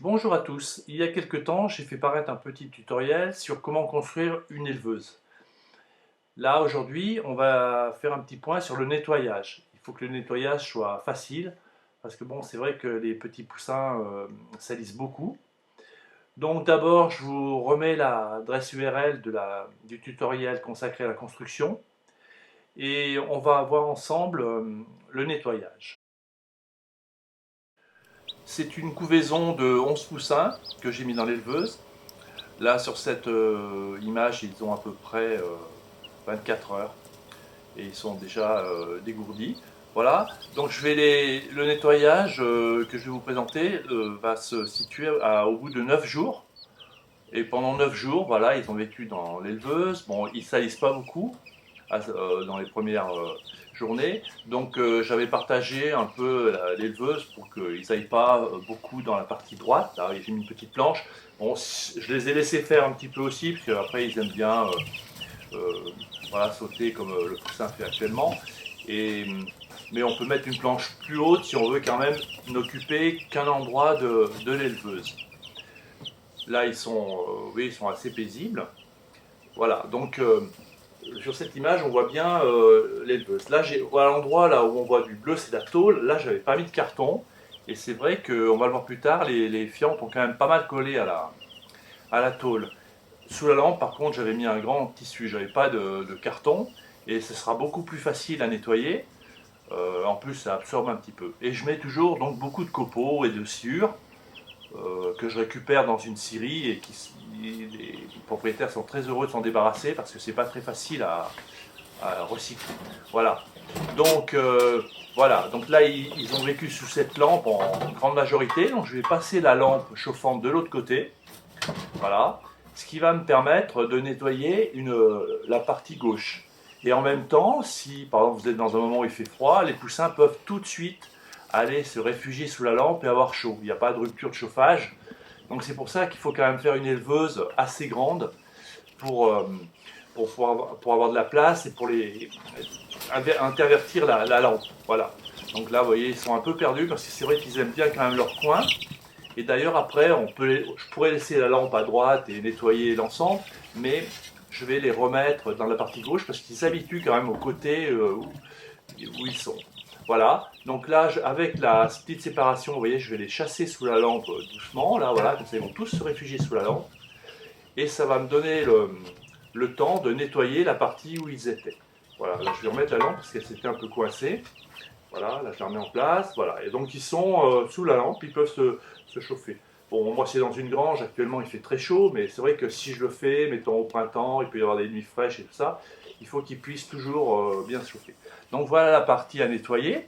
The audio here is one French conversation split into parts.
Bonjour à tous, il y a quelque temps j'ai fait paraître un petit tutoriel sur comment construire une éleveuse. Là aujourd'hui on va faire un petit point sur le nettoyage. Il faut que le nettoyage soit facile parce que bon c'est vrai que les petits poussins salissent beaucoup. Donc d'abord je vous remets l'adresse URL du tutoriel consacré à la construction et on va voir ensemble le nettoyage. C'est une couvaison de 11 poussins que j'ai mis dans l'éleveuse. Là, sur cette image, ils ont à peu près 24 heures et ils sont déjà dégourdis. Voilà, donc le nettoyage que je vais vous présenter va se situer au bout de 9 jours. Et pendant 9 jours, voilà, ils ont vécu dans l'éleveuse. Bon, ils ne salissent pas beaucoup dans les premières journées. Donc j'avais partagé un peu l'éleveuse pour qu'ils n'aillent pas beaucoup dans la partie droite. Là, j'ai mis une petite planche. Bon, je les ai laissés faire un petit peu aussi, parce qu'après ils aiment bien voilà, sauter comme le poussin fait actuellement. Et, mais on peut mettre une planche plus haute si on veut quand même n'occuper qu'un endroit de l'éleveuse. Là, oui, ils sont assez paisibles. Voilà, donc sur cette image, on voit bien l'éleveuse. Là, à l'endroit là où on voit du bleu, c'est la tôle. Là, j'avais pas mis de carton. Et c'est vrai qu'on va le voir plus tard, les fientes ont quand même pas mal collé à la tôle. Sous la lampe, par contre, j'avais mis un grand tissu. J'avais pas de carton. Et ce sera beaucoup plus facile à nettoyer. En plus, ça absorbe un petit peu. Et je mets toujours donc beaucoup de copeaux et de sciure que je récupère dans une scierie et les propriétaires sont très heureux de s'en débarrasser parce que c'est pas très facile à recycler. Voilà. Donc voilà. Donc là ils ont vécu sous cette lampe en grande majorité. Donc je vais passer la lampe chauffante de l'autre côté. Voilà. Ce qui va me permettre de nettoyer la partie gauche. Et en même temps, si par exemple vous êtes dans un moment où il fait froid, les poussins peuvent tout de suite aller se réfugier sous la lampe et avoir chaud. Il n'y a pas de rupture de chauffage. Donc c'est pour ça qu'il faut quand même faire une éleveuse assez grande pour, euh, pour avoir de la place et pour intervertir la lampe. Voilà. Donc là, vous voyez, ils sont un peu perdus parce que c'est vrai qu'ils aiment bien quand même leur coin. Et d'ailleurs, après, je pourrais laisser la lampe à droite et nettoyer l'ensemble, mais je vais les remettre dans la partie gauche parce qu'ils s'habituent quand même au côté où ils sont. Voilà, donc là, avec la petite séparation, vous voyez, je vais les chasser sous la lampe doucement, là, voilà, comme ça, ils vont tous se réfugier sous la lampe, et ça va me donner le temps de nettoyer la partie où ils étaient. Voilà, là, je vais remettre la lampe parce qu'elle s'était un peu coincée. Voilà, là, je la remets en place, voilà, et donc ils sont sous la lampe, ils peuvent se chauffer. Bon, moi, c'est dans une grange, actuellement, il fait très chaud, mais c'est vrai que si je le fais, mettons au printemps, il peut y avoir des nuits fraîches et tout ça, il faut qu'ils puissent toujours bien se chauffer. Donc voilà la partie à nettoyer.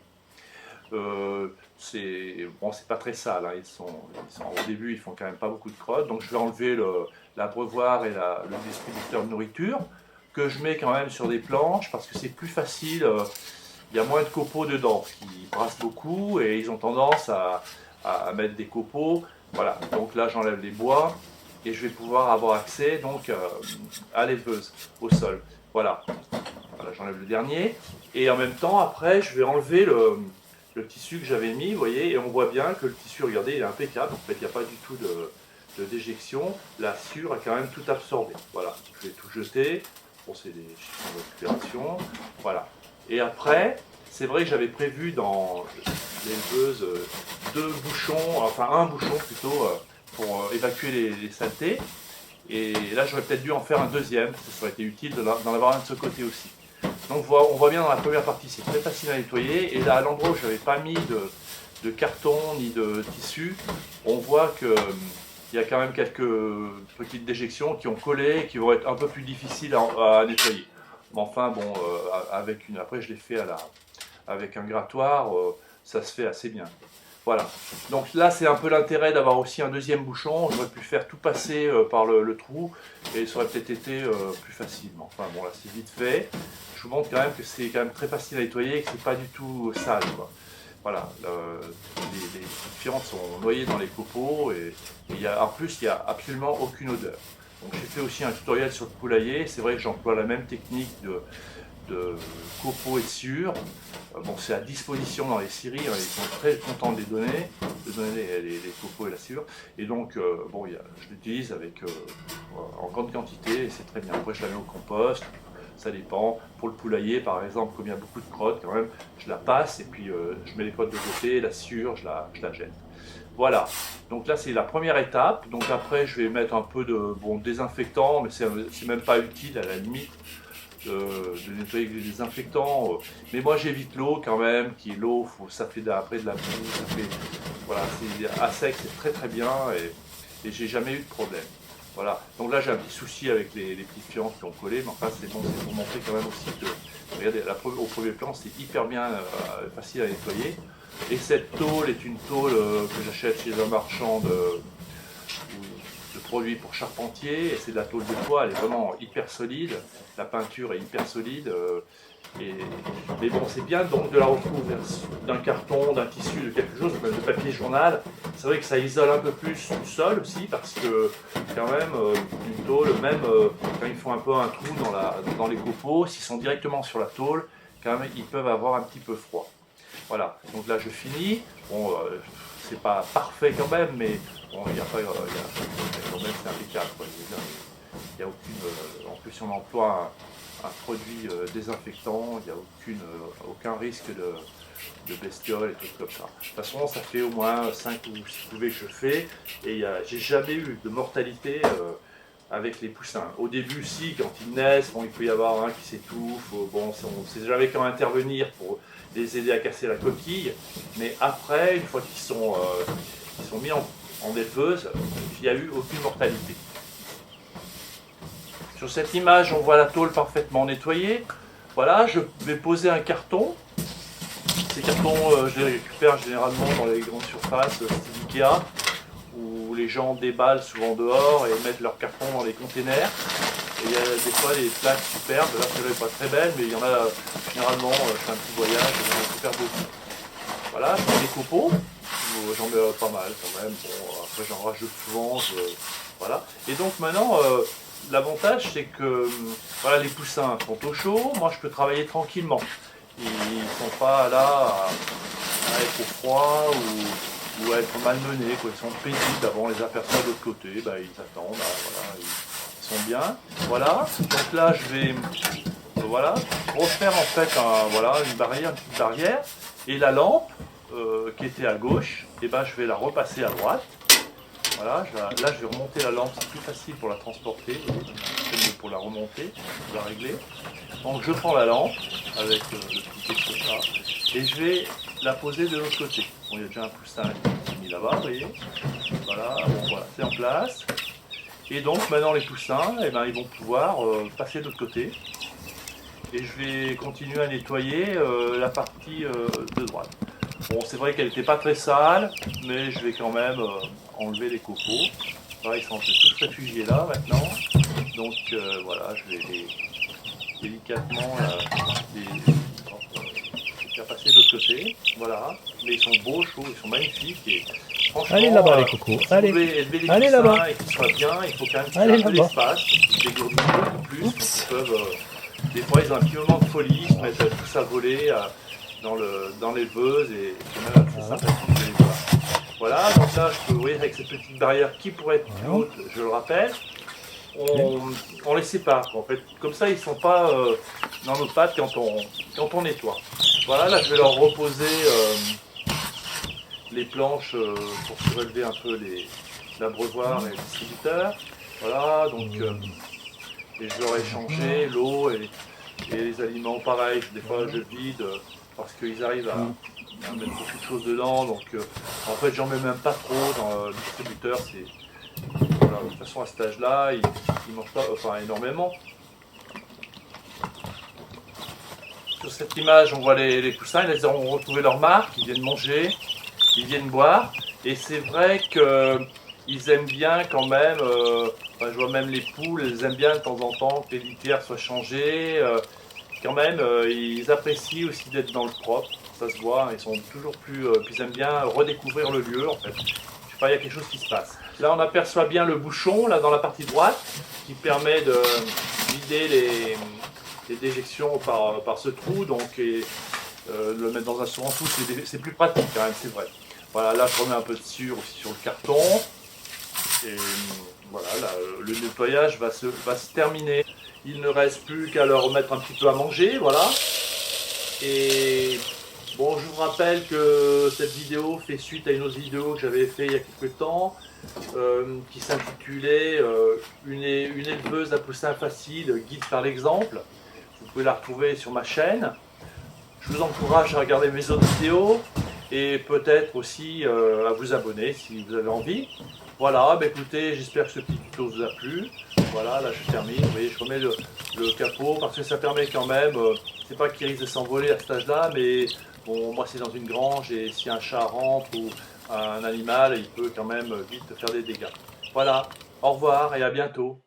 C'est bon, c'est pas très sale, hein. Au début, ils font quand même pas beaucoup de crottes. Donc je vais enlever l'abreuvoir et le distributeur de nourriture que je mets quand même sur des planches parce que c'est plus facile. Il y a moins de copeaux dedans, parce qu'ils brassent beaucoup et ils ont tendance à mettre des copeaux. Voilà. Donc là, j'enlève les bois et je vais pouvoir avoir accès donc à l'éleveuse au sol. Voilà. Voilà, j'enlève le dernier. Et en même temps, après, je vais enlever le tissu que j'avais mis, vous voyez, et on voit bien que le tissu, regardez, il est impeccable. En fait, il n'y a pas du tout de déjection. La sciure a quand même tout absorbé. Voilà, je vais tout jeter. Bon, c'est des chiffons de récupération. Voilà. Et après, c'est vrai que j'avais prévu dans l'éleveuse deux bouchons, enfin un bouchon plutôt, pour évacuer les saletés. Et là, j'aurais peut-être dû en faire un deuxième, parce que ça aurait été utile d'en avoir un de ce côté aussi. Donc on voit bien dans la première partie, c'est très facile à nettoyer. Et là, à l'endroit où je n'avais pas mis de carton ni de tissu, on voit qu'il y a quand même quelques petites déjections qui ont collé et qui vont être un peu plus difficiles à nettoyer. Mais enfin, bon, après je l'ai fait avec un grattoir, ça se fait assez bien. Voilà. Donc là, c'est un peu l'intérêt d'avoir aussi un deuxième bouchon. J'aurais pu faire tout passer par le trou et ça aurait peut-être été plus facile. Mais enfin, bon, là, c'est vite fait. Je vous montre quand même que c'est quand même très facile à nettoyer et que c'est pas du tout sale, quoi. Voilà, les fientes sont noyées dans les copeaux et en plus, il n'y a absolument aucune odeur. Donc j'ai fait aussi un tutoriel sur le poulailler. C'est vrai que j'emploie la même technique de copeaux et de sciure. Bon, c'est à disposition dans les scieries, hein, ils sont très contents de les donner. de donner les copeaux et la sciure. Et donc, bon, je l'utilise avec en grande quantité et c'est très bien. Après, je la mets au compost, ça dépend. Pour le poulailler, par exemple, comme il y a beaucoup de crottes, quand même, je la passe et puis je mets les crottes de côté, la sciure, je la jette. Voilà, donc là c'est la première étape. Donc après je vais mettre un peu de désinfectant, mais c'est même pas utile à la limite de nettoyer avec des désinfectants. Mais moi j'évite l'eau quand même, qui est l'eau, ça fait après de la boue, ça fait, voilà, c'est à sec, c'est très très bien et j'ai jamais eu de problème. Voilà, donc là j'ai un petit souci avec les petites fientes qui ont collé, mais enfin c'est bon, c'est pour montrer quand même aussi que, regardez, au premier plan c'est hyper bien facile à nettoyer. Et cette tôle est une tôle que j'achète chez un marchand de produits pour charpentier. Et c'est de la tôle de bois, elle est vraiment hyper solide. La peinture est hyper solide. Mais bon, c'est bien donc de la recouvrir d'un carton, d'un tissu, de quelque chose, de papier journal. C'est vrai que ça isole un peu plus du sol aussi, parce que quand même, une tôle, même quand ils font un peu un trou dans les copeaux, s'ils sont directement sur la tôle, quand même, ils peuvent avoir un petit peu froid. Voilà, donc là je finis. Bon, c'est pas parfait quand même, mais bon, il y a pas, quand même c'est impeccable. Il y a aucune, en plus si on emploie un produit désinfectant, il n'y a aucun risque de bestioles et tout comme ça. De toute façon, ça fait au moins 5 ou 6 couvées que je fais, et j'ai jamais eu de mortalité avec les poussins. Au début, si, quand ils naissent, bon, il peut y avoir un qui s'étouffe, bon, on ne sait jamais comment intervenir pour les aider à casser la coquille, mais après, une fois qu'ils sont mis en éleveuse, il n'y a eu aucune mortalité. Sur cette image, on voit la tôle parfaitement nettoyée. Voilà, je vais poser un carton. Ces cartons, je les récupère généralement dans les grandes surfaces, style Ikea, où les gens déballent souvent dehors et mettent leurs cartons dans les containers. Et il y a des fois des plaques superbes, là celle-là n'est pas très belle, mais il y en a généralement, je fais un petit voyage, il y en a super beaucoup. Voilà, je mets des copeaux, j'en mets pas mal quand même, bon, après j'en rajoute souvent, voilà. Et donc maintenant, l'avantage c'est que voilà, les poussins sont au chaud, moi je peux travailler tranquillement. Ils ne sont pas là à être au froid ou à être malmenés, quoi. Ils sont paisibles, avant on les aperçoit de l'autre côté, bah, ils attendent, bah, voilà, ils sont bien. Voilà, donc là je vais voilà, refaire en fait une petite barrière, et la lampe qui était à gauche, et ben, je vais la repasser à droite. Voilà, là je vais remonter la lampe, c'est plus facile pour la transporter, pour la remonter, pour la régler. Donc je prends la lampe avec le petit quelque là, et je vais la poser de l'autre côté. Bon, il y a déjà un poussin qui est mis là-bas, vous voyez. Voilà, bon, voilà, c'est en place. Et donc maintenant les poussins, eh ben, ils vont pouvoir passer de l'autre côté. Et je vais continuer à nettoyer la partie de droite. Bon, c'est vrai qu'elle n'était pas très sale, mais je vais quand même enlever les copeaux. Voilà, ils sont tous réfugiés là maintenant. Donc voilà, je vais les délicatement les faire passer de l'autre côté. Voilà, mais ils sont beaux, je trouve, ils sont magnifiques. Et franchement, allez là-bas les cocos, si allez. vous voulez élever les Allez poussins là-bas. et qu'ils soient bien, il faut quand même qu'ils Allez aient un peu là-bas. d'espace, qu'ils dégourdissent beaucoup plus. Donc ils peuvent, des fois, ils ont un petit moment de folie, ils se mettent tous à voler dans l'éleveuse, et c'est même assez sympathique de les voir. Voilà, donc là, je peux ouvrir avec cette petite barrière qui pourrait être plus haute, je le rappelle. On les sépare, en fait. Comme ça, ils ne sont pas dans nos pattes quand on nettoie. Voilà, là, je vais leur reposer les planches pour surélever un peu l'abreuvoir et le distributeur. Voilà, donc et je leur ai changé l'eau et les aliments pareil. Des fois, je vide parce qu'ils arrivent à mettre beaucoup de choses dedans. Donc, en fait, j'en mets même pas trop dans le distributeur. Voilà, de toute façon, à cet âge-là, ils ne mangent pas énormément. Sur cette image, on voit les poussins, ils ont retrouvé leur marque, ils viennent manger, ils viennent boire. Et c'est vrai qu'ils aiment bien quand même, je vois même les poules, elles aiment bien de temps en temps que les litières soient changées. Quand même, ils apprécient aussi d'être dans le propre, ça se voit, ils sont toujours plus... puis ils aiment bien redécouvrir le lieu en fait. Je sais pas, il y a quelque chose qui se passe. Là, on aperçoit bien le bouchon, là dans la partie droite, qui permet de vider les déjections par ce trou, donc le mettre dans un seau en dessous, c'est plus pratique quand même, c'est vrai. Voilà, là je remets un peu de cire aussi sur le carton. Et voilà, là, le nettoyage va se terminer. Il ne reste plus qu'à leur remettre un petit peu à manger, voilà. Et bon, je vous rappelle que cette vidéo fait suite à une autre vidéo que j'avais fait il y a quelques temps, qui s'intitulait une éleveuse à poussins facile, guide par l'exemple. Vous pouvez la retrouver sur ma chaîne. Je vous encourage à regarder mes autres vidéos et peut-être aussi à vous abonner si vous avez envie. Voilà, bah écoutez, j'espère que ce petit tuto vous a plu. Voilà, là je termine. Vous voyez, je remets le capot parce que ça permet quand même, c'est pas qu'il risque de s'envoler à cet âge-là, mais bon, moi c'est dans une grange et si un chat rentre ou un animal, il peut quand même vite faire des dégâts. Voilà, au revoir et à bientôt.